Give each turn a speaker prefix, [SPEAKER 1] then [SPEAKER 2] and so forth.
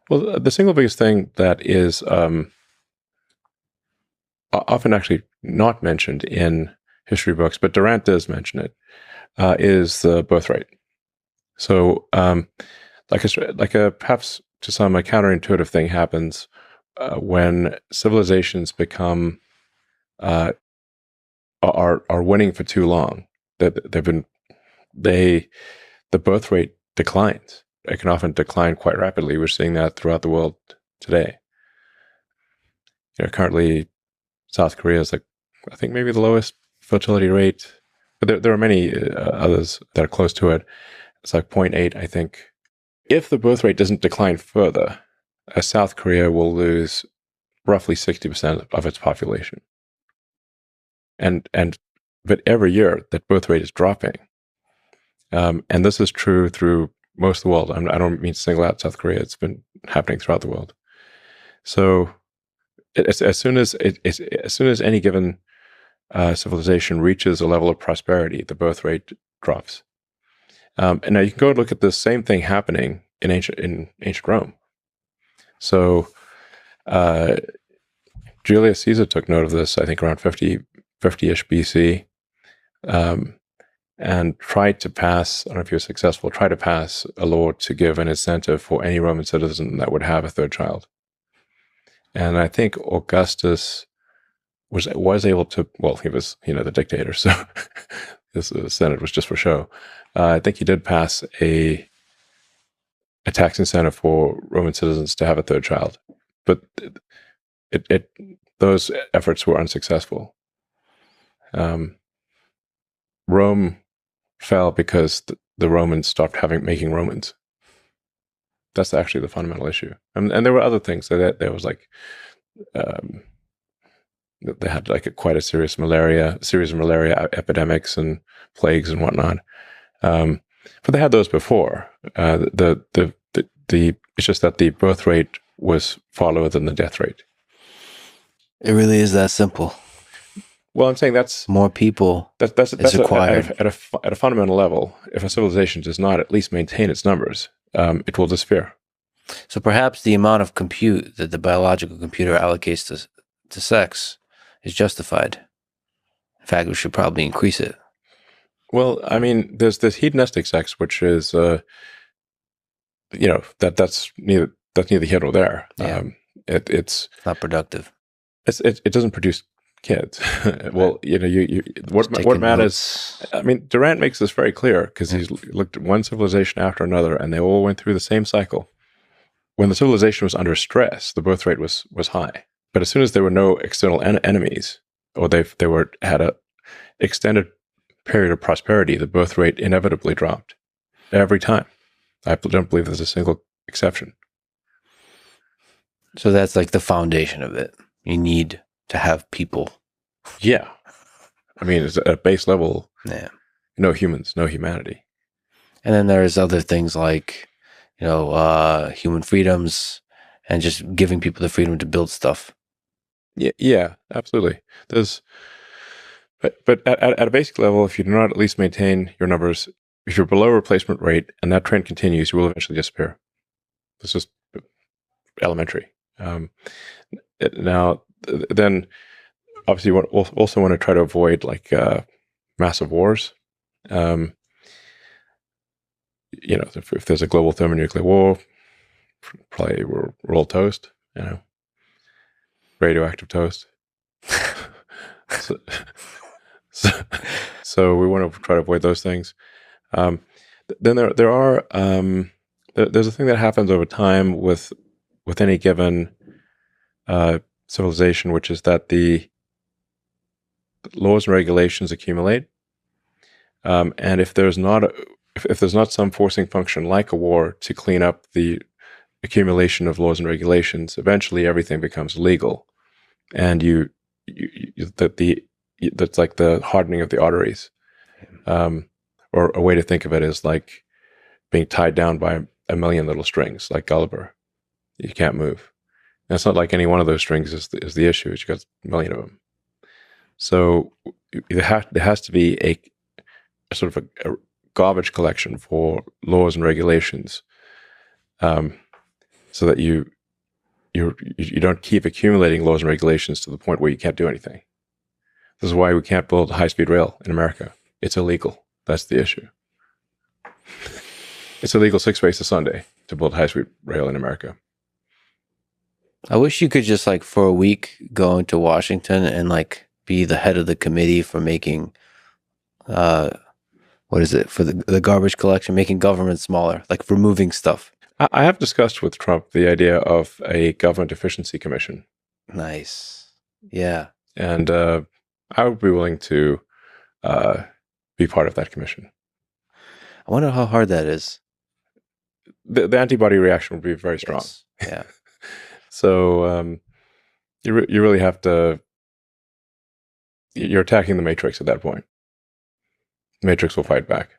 [SPEAKER 1] Well, the single biggest thing that is often actually not mentioned in history books, but Durant does mention it, is the birth rate. So, perhaps to some a counterintuitive thing happens when civilizations become are winning for too long. That they've been they the birth rate declines. It can often decline quite rapidly. We're seeing that throughout the world today. Currently, South Korea is I think maybe the lowest fertility rate, but there are many others that are close to it. It's like 0.8, I think. If the birth rate doesn't decline further, South Korea will lose roughly 60% of its population. But every year that birth rate is dropping. And this is true through most of the world. I don't mean to single out South Korea. It's been happening throughout the world. So as soon as any given civilization reaches a level of prosperity, the birth rate drops. And now you can go and look at the same thing happening in ancient Rome. So Julius Caesar took note of this, I think, around 50-ish BC, and tried to pass, I don't know if he was successful, tried to pass a law to give an incentive for any Roman citizen that would have a third child. And I think Augustus was able to, well, he was, the dictator, so this Senate was just for show. I think he did pass a tax incentive for Roman citizens to have a third child, but those efforts were unsuccessful. Rome fell because the Romans stopped making Romans. That's actually the fundamental issue. And there were other things. There was they had quite a series of malaria epidemics and plagues and whatnot. But they had those before. It's just that the birth rate was far lower than the death rate.
[SPEAKER 2] It really is that simple.
[SPEAKER 1] Well, I'm saying that's
[SPEAKER 2] more people.
[SPEAKER 1] That's
[SPEAKER 2] required
[SPEAKER 1] at a fundamental level. If a civilization does not at least maintain its numbers, it will disappear.
[SPEAKER 2] So perhaps the amount of compute that the biological computer allocates to sex is justified. In fact, we should probably increase it.
[SPEAKER 1] Well, I mean, there's this hedonistic sex, which is, that's neither here nor there.
[SPEAKER 2] Yeah.
[SPEAKER 1] It's
[SPEAKER 2] not productive.
[SPEAKER 1] It doesn't produce kids. Well, what matters. I mean, Durant makes this very clear because he's looked at one civilization after another, and they all went through the same cycle. When the civilization was under stress, the birth rate was high. But as soon as there were no external enemies, or they had a extended period of prosperity, the birth rate inevitably dropped every time. I don't believe there's a single exception.
[SPEAKER 2] So that's like the foundation of it. You need to have people.
[SPEAKER 1] Yeah. I mean, it's at a base level,
[SPEAKER 2] yeah.
[SPEAKER 1] No humans, no humanity.
[SPEAKER 2] And then there's other things like, human freedoms and just giving people the freedom to build stuff.
[SPEAKER 1] Yeah, absolutely. But at a basic level, if you do not at least maintain your numbers, if you're below replacement rate and that trend continues, you will eventually disappear. It's just elementary. Now, then, obviously, you also want to try to avoid massive wars. If there's a global thermonuclear war, probably we're all toast. Radioactive toast. So we want to try to avoid those things. Then there are there's a thing that happens over time with any given civilization, which is that the laws and regulations accumulate, and if there's not some forcing function like a war to clean up the accumulation of laws and regulations, eventually everything becomes legal, and that's like the hardening of the arteries. Or a way to think of it is like being tied down by a million little strings, like Gulliver. You can't move. And it's not like any one of those strings is the issue. You got a million of them. So there has to be a sort of a garbage collection for laws and regulations, so so that you don't keep accumulating laws and regulations to the point where you can't do anything. This is why we can't build high-speed rail in America. It's illegal. That's the issue. It's illegal 6 ways to Sunday to build high-speed rail in America.
[SPEAKER 2] I wish you could just like for a week go into Washington and like be the head of the committee for making, what is it, for the garbage collection, making government smaller, like removing stuff.
[SPEAKER 1] I have discussed with Trump the idea of a government efficiency commission.
[SPEAKER 2] Nice. Yeah.
[SPEAKER 1] And I would be willing to be part of that commission.
[SPEAKER 2] I wonder how hard that is.
[SPEAKER 1] The antibody reaction would be very strong.
[SPEAKER 2] Yes. Yeah.
[SPEAKER 1] So you really have to, you're attacking the Matrix at that point. The Matrix will fight back.